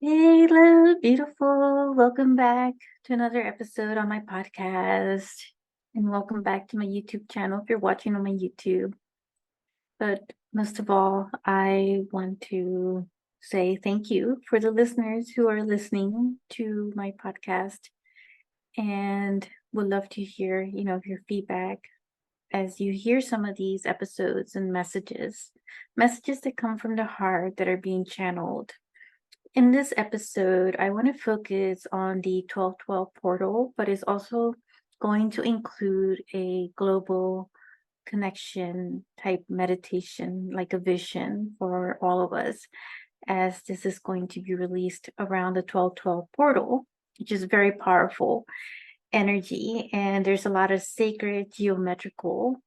Hey, love, beautiful. Welcome back to another episode on my podcast. And welcome back to my YouTube channel if you're watching on my YouTube. But most of all, I want to say thank you for the listeners who are listening to my podcast and would love to hear, your feedback as you hear some of these episodes and messages that come from the heart that are being channeled. In this episode, I want to focus on the 1212 portal, but it's also going to include a global connection type meditation, like a vision for all of us, as this is going to be released around the 1212 portal, which is very powerful energy. And there's a lot of sacred geometrical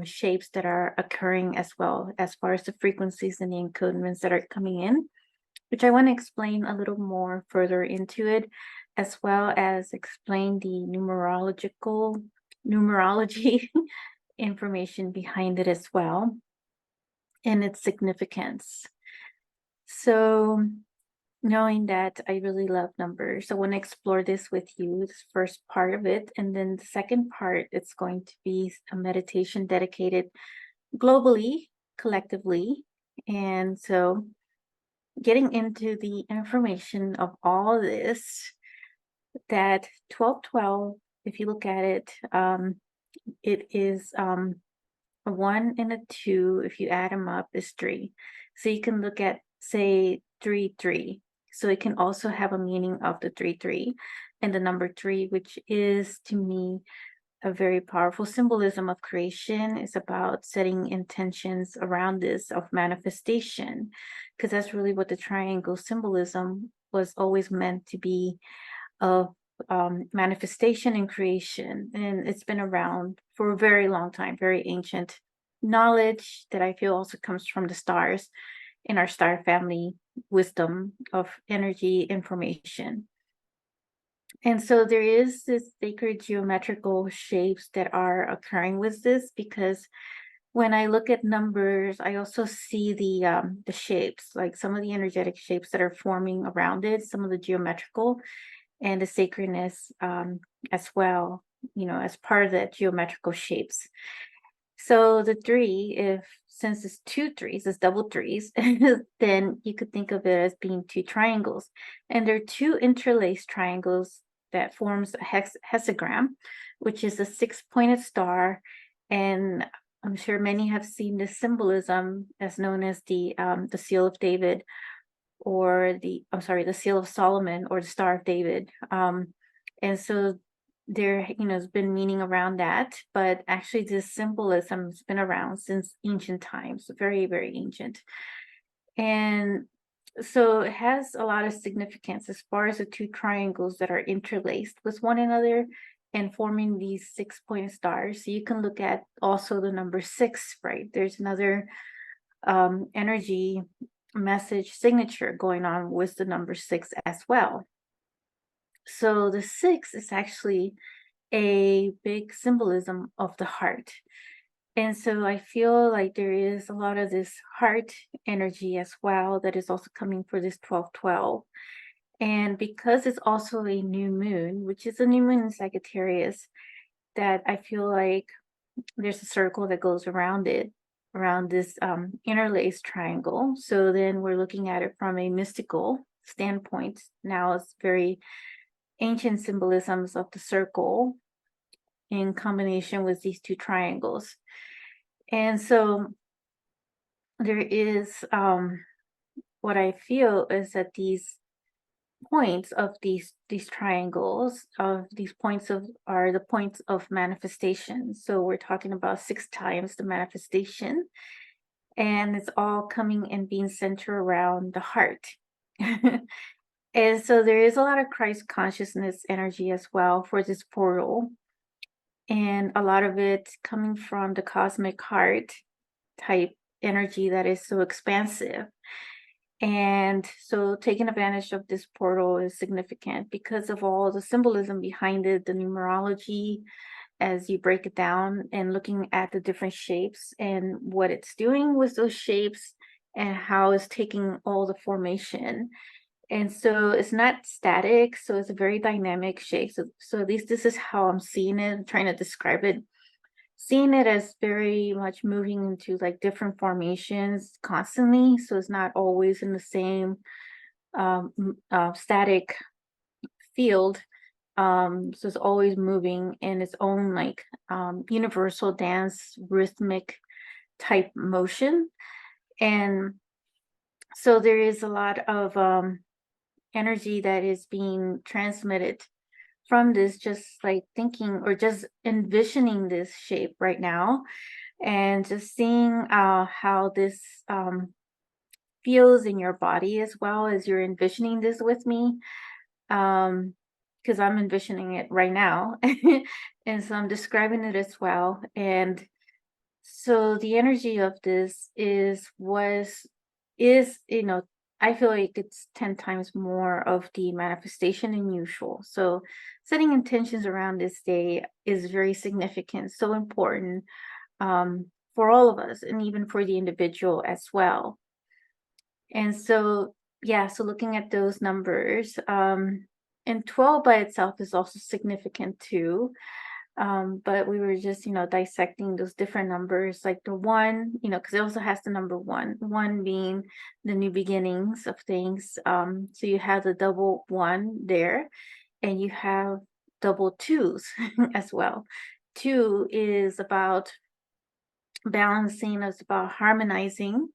shapes that are occurring as well, as far as the frequencies and the encodements that are coming in, which I want to explain a little more further into it, as well as explain the numerology information behind it as well and its significance. So, knowing that I really love numbers, I want to explore this with you, this first part of it. And then the second part, it's going to be a meditation dedicated globally, collectively. And so, getting into the information of all this, that 1212, if you look at it, it is a 1 and a 2. If you add them up, is 3. So you can look at, say, 3 3. So it can also have a meaning of the 3 3 and the number 3, which is to me a very powerful symbolism of creation. Is about setting intentions around this of manifestation, because that's really what the triangle symbolism was always meant to be, of manifestation and creation. And it's been around for a very long time, very ancient knowledge that I feel also comes from the stars in our star family wisdom of energy information. And so there is this sacred geometrical shapes that are occurring with this, because when I look at numbers, I also see the shapes, like some of the energetic shapes that are forming around it, some of the geometrical and the sacredness, as well, as part of the geometrical shapes. So the 3, if since it's 2 3s, it's double threes, then you could think of it as being 2 triangles. And they're 2 interlaced triangles that forms a hexagram, which is a 6-pointed star. And I'm sure many have seen this symbolism as known as the seal of David, or the seal of Solomon, or the Star of David. And so there, has been meaning around that, but actually this symbolism has been around since ancient times, very, very ancient. And so it has a lot of significance as far as the 2 triangles that are interlaced with one another and forming these 6-pointed stars. So you can look at also the number 6, right? There's another energy message signature going on with the number 6 as well. So the 6 is actually a big symbolism of the heart. And so I feel like there is a lot of this heart energy as well that is also coming for this 1212. And because it's also a new moon, which is a new moon in Sagittarius, that I feel like there's a circle that goes around it, around this interlaced triangle. So then we're looking at it from a mystical standpoint. Now it's very ancient symbolisms of the circle in combination with these 2 triangles. And so there is, what I feel is that these points of these triangles, of these points of are the points of manifestation. So we're talking about 6 times the manifestation, and it's all coming and being centered around the heart. And so there is a lot of Christ consciousness energy as well for this portal, and a lot of it coming from the cosmic heart type energy that is so expansive. And so taking advantage of this portal is significant because of all the symbolism behind it, the numerology, as you break it down and looking at the different shapes and what it's doing with those shapes and how it's taking all the formation. And so it's not static, so it's a very dynamic shape. So at least this is how I'm seeing it. I'm trying to describe it. Seeing it as very much moving into like different formations constantly. So it's not always in the same static field. So it's always moving in its own like universal dance rhythmic type motion. And so there is a lot of energy that is being transmitted from this, just like thinking or just envisioning this shape right now, and just seeing how this feels in your body as well as you're envisioning this with me. Because I'm envisioning it right now. And so I'm describing it as well. And so the energy of this is, I feel like it's 10 times more of the manifestation than usual. So setting intentions around this day is very significant, so important for all of us and even for the individual as well. And so, yeah, so looking at those numbers, and 12 by itself is also significant too. But we were just, dissecting those different numbers, like the one, because it also has the number one being the new beginnings of things. So you have the double one there, and you have double twos as well. Two is about balancing, it's about harmonizing.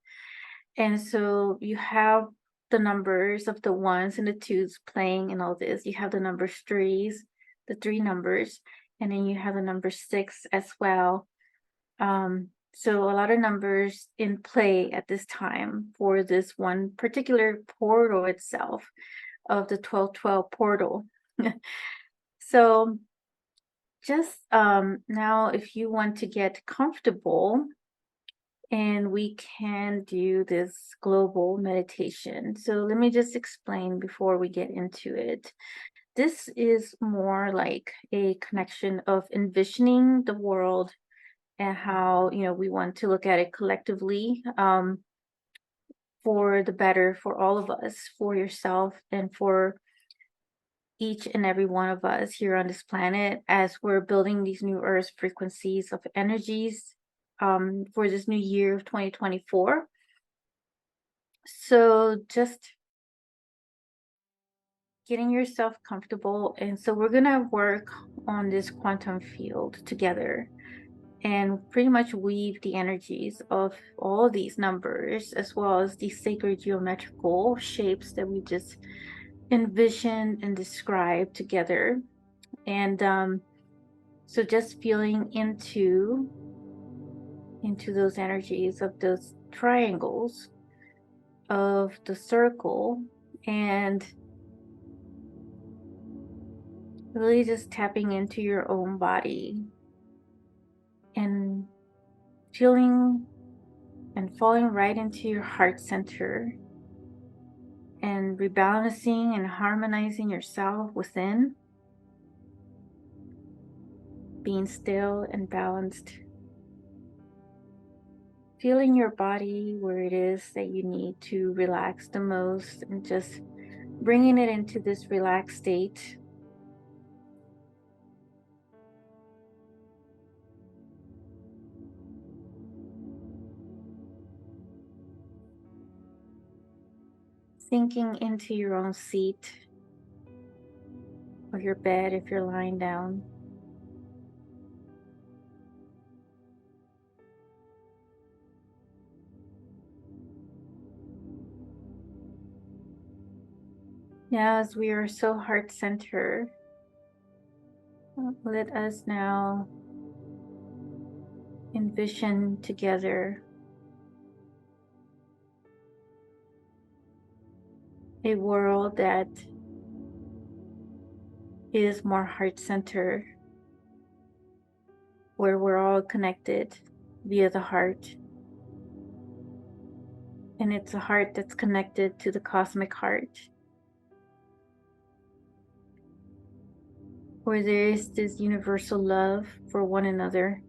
And so you have the numbers of the ones and the twos playing and all this. You have the number threes, the three numbers, and then you have the number six as well. So a lot of numbers in play at this time for this one particular portal itself of the 1212 portal. So just now, if you want to get comfortable, and we can do this global meditation. So let me just explain before we get into it. This is more like a connection of envisioning the world and how, we want to look at it collectively, for the better for all of us, for yourself and for each and every one of us here on this planet, as we're building these new earth frequencies of energies for this new year of 2024. So just getting yourself comfortable. And so we're going to work on this quantum field together and pretty much weave the energies of all these numbers as well as these sacred geometrical shapes that we just envisioned and described together. And so just feeling into those energies of those triangles, of the circle, and really just tapping into your own body and feeling and falling right into your heart center and rebalancing and harmonizing yourself within, being still and balanced, feeling your body where it is that you need to relax the most and just bringing it into this relaxed state. Sinking into your own seat or your bed if you're lying down. Now, as we are so heart centered, let us now envision together a world that is more heart centered, where we're all connected via the heart. And it's a heart that's connected to the cosmic heart, where there is this universal love for one another,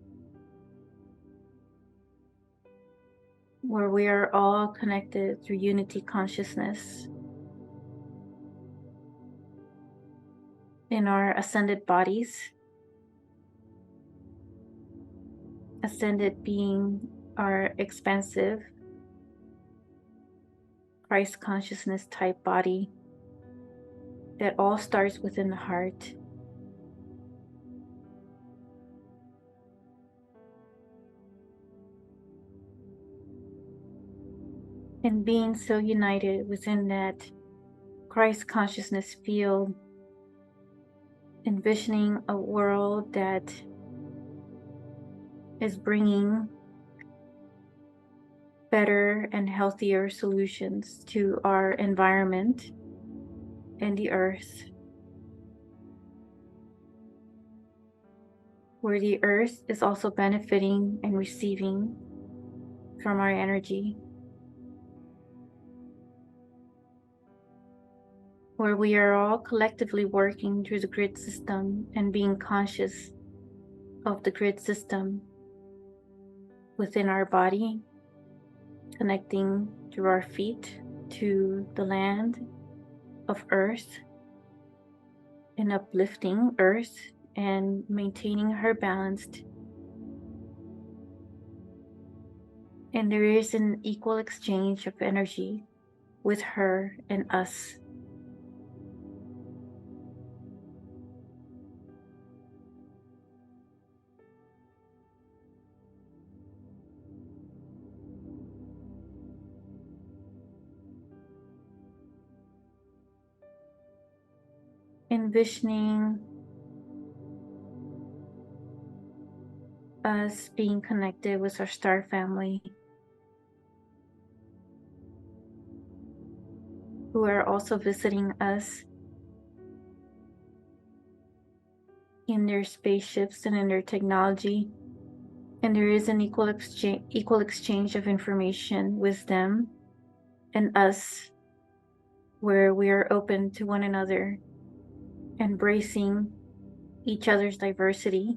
where we are all connected through unity consciousness. in our ascended bodies. Ascended being our expansive Christ consciousness type body that all starts within the heart. And being so united within that Christ consciousness field, envisioning a world that is bringing better and healthier solutions to our environment and the earth, where the earth is also benefiting and receiving from our energy, where we are all collectively working through the grid system and being conscious of the grid system within our body, connecting through our feet to the land of earth and uplifting earth and maintaining her balanced. And there is an equal exchange of energy with her and us. Envisioning us being connected with our star family, who are also visiting us in their spaceships and in their technology. And there is an equal exchange of information with them and us, where we are open to one another, embracing each other's diversity.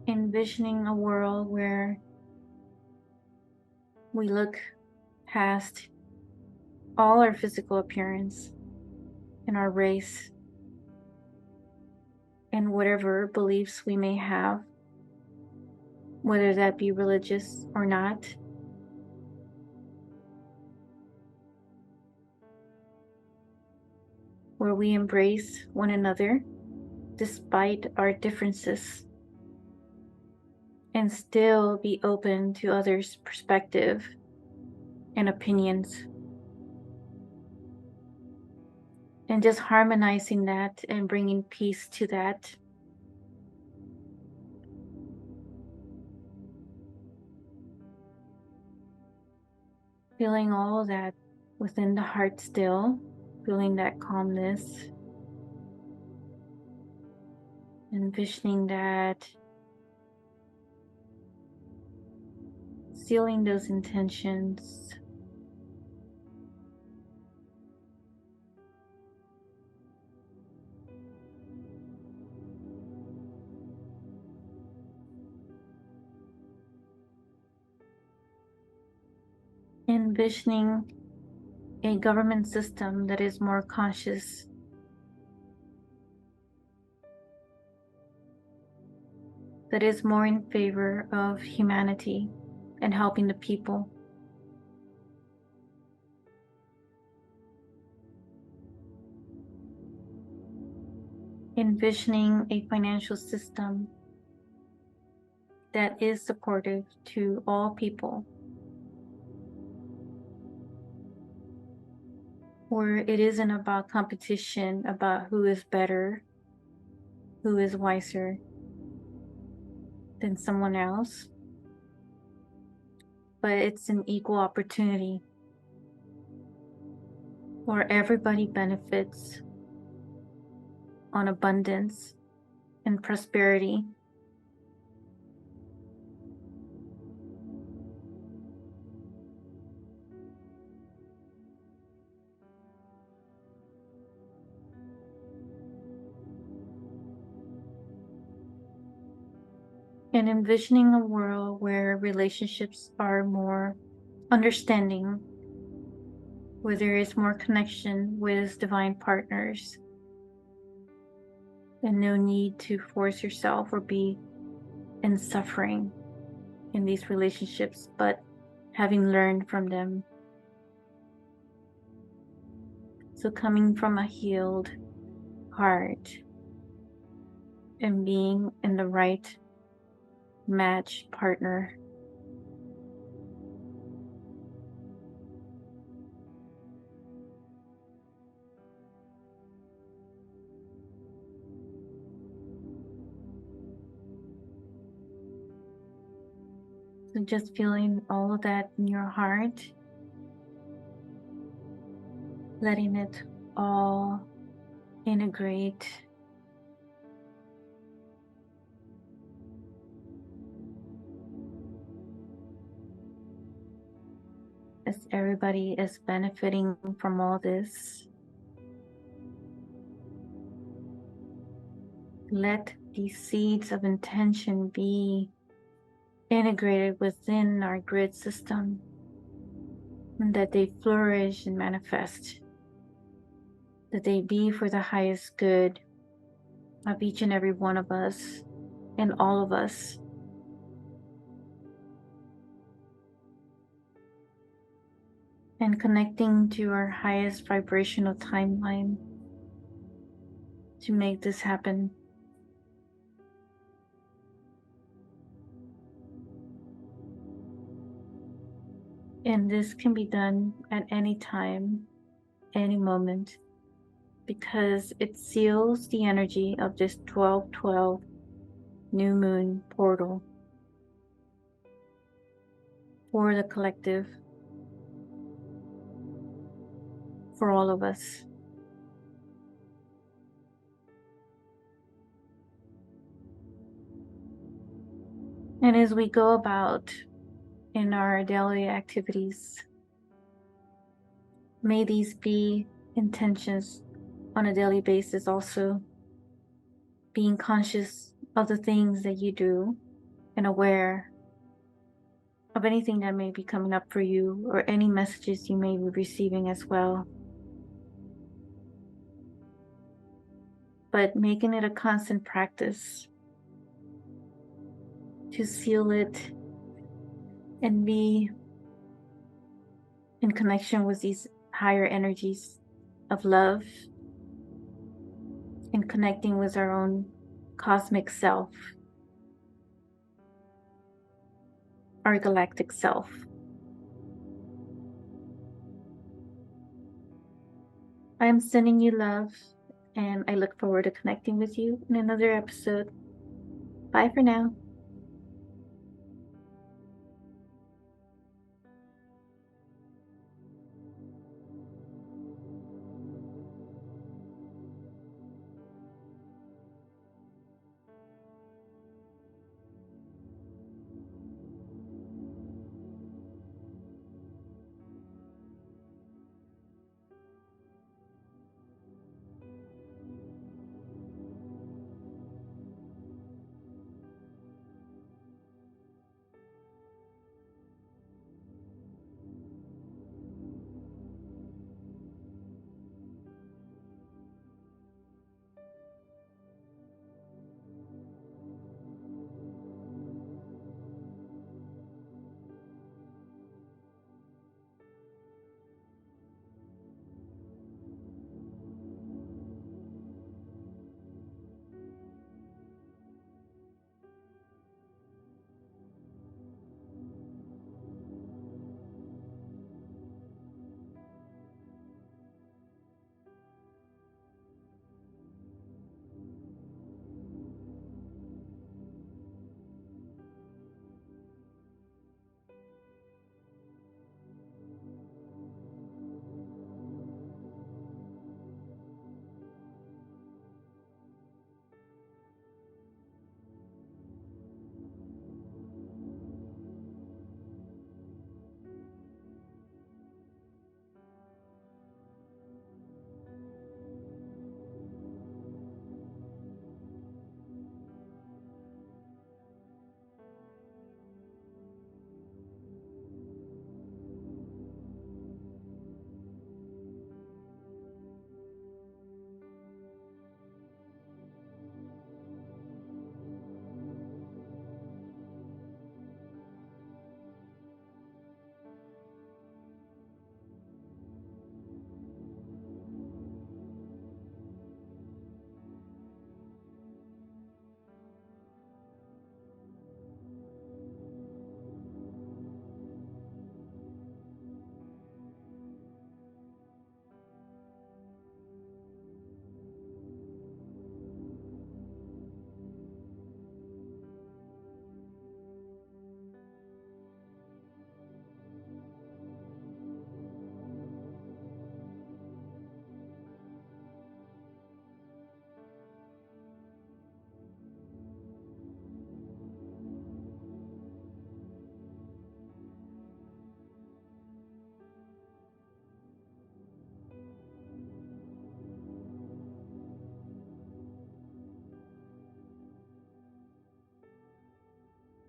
Envisioning a world where we look past all our physical appearance and our race and whatever beliefs we may have, whether that be religious or not. Where we embrace one another despite our differences and still be open to others' perspective and opinions. And just harmonizing that and bringing peace to that. Feeling all that within the heart still, feeling that calmness, envisioning that, sealing those intentions. Envisioning a government system that is more conscious, that is more in favor of humanity and helping the people. Envisioning a financial system that is supportive to all people, where it isn't about competition, about who is better, who is wiser than someone else, but it's an equal opportunity where everybody benefits on abundance and prosperity. and envisioning a world where relationships are more understanding, where there is more connection with divine partners, and no need to force yourself or be in suffering in these relationships, but having learned from them. So coming from a healed heart and being in the right match partner. So just feeling all of that in your heart, letting it all integrate. As everybody is benefiting from all this, let these seeds of intention be integrated within our grid system, and that they flourish and manifest, that they be for the highest good of each and every one of us and all of us. And connecting to our highest vibrational timeline to make this happen. And this can be done at any time, any moment, because it seals the energy of this 12/12 new moon portal for the collective, for all of us. And as we go about in our daily activities, may these be intentions on a daily basis also, being conscious of the things that you do and aware of anything that may be coming up for you or any messages you may be receiving as well. But making it a constant practice to seal it and be in connection with these higher energies of love and connecting with our own cosmic self, our galactic self. I am sending you love, and I look forward to connecting with you in another episode. Bye for now.